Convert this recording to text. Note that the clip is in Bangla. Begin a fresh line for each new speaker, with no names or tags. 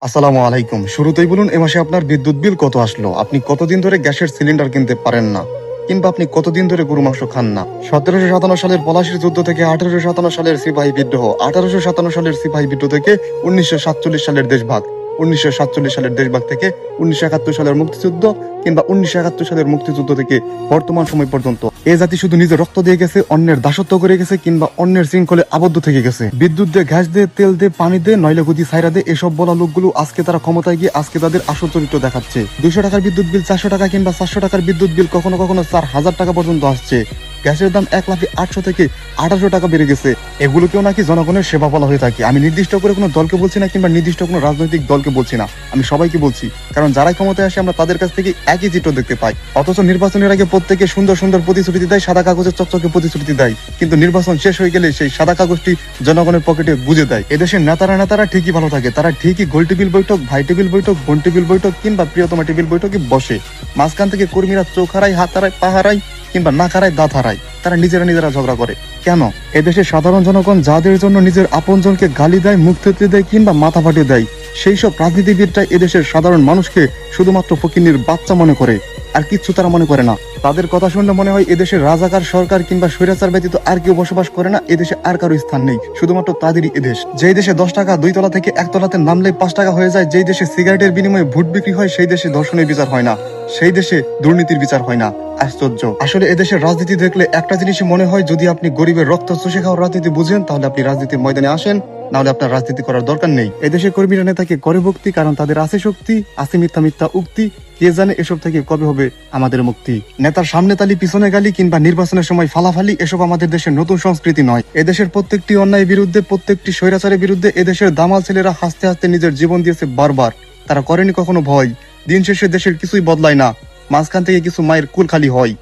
আসসালামু আলাইকুম। শুরুতেই বলুন, এ মাসে আপনার বিদ্যুৎ বিল কত আসলো? আপনি কতদিন ধরে গ্যাসের সিলিন্ডার কিনতে পারেন না, কিংবা আপনি কতদিন ধরে গরু মাংস খান না? 1757 সালের পলাশির যুদ্ধ থেকে 1857 সালের সিপাহী বিদ্রোহ, 1857 সালের সিপাহী বিদ্রোহ থেকে 1947 সালের দেশভাগ, 1947 সালের দেশভাগ থেকে 1971 সালের মুক্তিযুদ্ধ, কিংবা 1971 সালের মুক্তিযুদ্ধ থেকে বর্তমান সময় পর্যন্ত এ জাতি শুধু নিজের রক্ত দিয়ে গেছে, অন্যের দাসত্ব করে গেছে, কিংবা অন্যের শৃঙ্খলে আবদ্ধ থেকে গেছে। বিদ্যুৎ দিয়ে, গ্যাস দিয়ে, তেল দিয়ে, পানি দিয়ে, নইলে গদি সাইরা দিয়ে এসব বলা লোকগুলো আজকে তারা ক্ষমতায় গিয়ে আজকে তাদের আসল চরিত্র দেখাচ্ছে। 200 টাকার বিদ্যুৎ বিল 400 টাকা, কিংবা 400 টাকার বিদ্যুৎ বিল কখনো কখনো 4000 টাকা পর্যন্ত আসছে। গ্যাসের দাম 1,800,000 থেকে 1800 টাকা বেড়ে গেছে। এগুলোকেও নাকি জনগণের সেবা বলা হয়ে থাকে। আমি নির্দিষ্ট করে কোনো দলকে বলছি না, কিংবা নির্দিষ্ট কোনো রাজনৈতিক দলকে বলছি না, আমি সবাইকে বলছি। কারণ যারাই ক্ষমতায় আসে আমরা তাদের কাছ থেকে একই চিত্র দেখতে পাই। অথচ নির্বাচনের আগে প্রত্যেকে সুন্দর সুন্দর প্রতিশ্রুতি দেয়, সাদা কাগজের চকচকে প্রতিশ্রুতি দেয়, কিন্তু নির্বাচন শেষ হয়ে গেলে সেই সাদা কাগজটি জনগণের পকেটে গুজে দেয়। এদেশের নেতারা ঠিকই ভালো থাকে, তারা ঠিকই গোল টেবিল বৈঠক, ভাই টেবিল বৈঠক, বোন টেবিল বৈঠক, কিংবা প্রিয়তমা টেবিল বৈঠকে বসে। মাঝখান থেকে কর্মীরা চোখ হারায়, হাত হারায়, পা হারায়, কিংবা না হারায়, দাঁত হারায়। তারা নিজেরা ঝগড়া করে কেন? এদেশের সাধারণ জনগণ যাদের জন্য নিজের আপনজনকে গালি দেয়, মুখ থেতলে দেয়, কিংবা মাথা ফাটিয়ে দেয়, সেই সব রাজনীতিবিদরা এদেশের সাধারণ মানুষকে শুধুমাত্র ফকিন্নির বাচ্চা মনে করে, আর কিচ্ছু তারা মনে করে না। তাদের কথা শুনলে মনে হয় এদেশের রাজাকার সরকার কিংবা স্বৈরাচার ব্যতীত আর কেউ বসবাস করে না, এদেশে আর কারো স্থান নেই, শুধুমাত্র তাদেরই এদেশ। যেই দেশে 10 টাকা 2 তলা থেকে 1 তলাতে নামলে 5 টাকা হয়ে যায়, যেই দেশে সিগারেটের বিনিময়ে ভোট বিক্রি হয়, সেই দেশে ধর্ষণের বিচার হয় না, সেই দেশে দুর্নীতির বিচার হয় না। আশ্চর্য। আসলে এদেশের রাজনীতি দেখলে একটা জিনিসই মনে হয়, যদি আপনি গরিবের রক্ত চষে খাওয়ার রাজনীতি বুঝেন তাহলে আপনি রাজনীতির ময়দানে আসেন, নাহলে আপনার রাজনীতি করার দরকার নেই। এদেশের কর্মীরা নেতাকে করে ভক্তি, কারণ তাদের আছে শক্তি, আছে মিথ্যা মিথ্যা উক্তি। কে জানে এসব থেকে কবে হবে আমাদের মুক্তি। নেতার সামনে তালি পিছনে গালি, কিংবা নির্বাচনের সময় ফালাফালি, এসব আমাদের দেশের নতুন সংস্কৃতি নয়। এদেশের প্রত্যেকটি অন্যায়ের বিরুদ্ধে, প্রত্যেকটি স্বৈরাচারের বিরুদ্ধে এদেশের দামাল ছেলেরা হাসতে হাসতে নিজের জীবন দিয়েছে বারবার। তারা করেনি কখনো ভয়। দিন শেষে দেশের কিছুই বদলায় না, মাঝখান থেকে কিছু মায়ের কুল খালি হয়।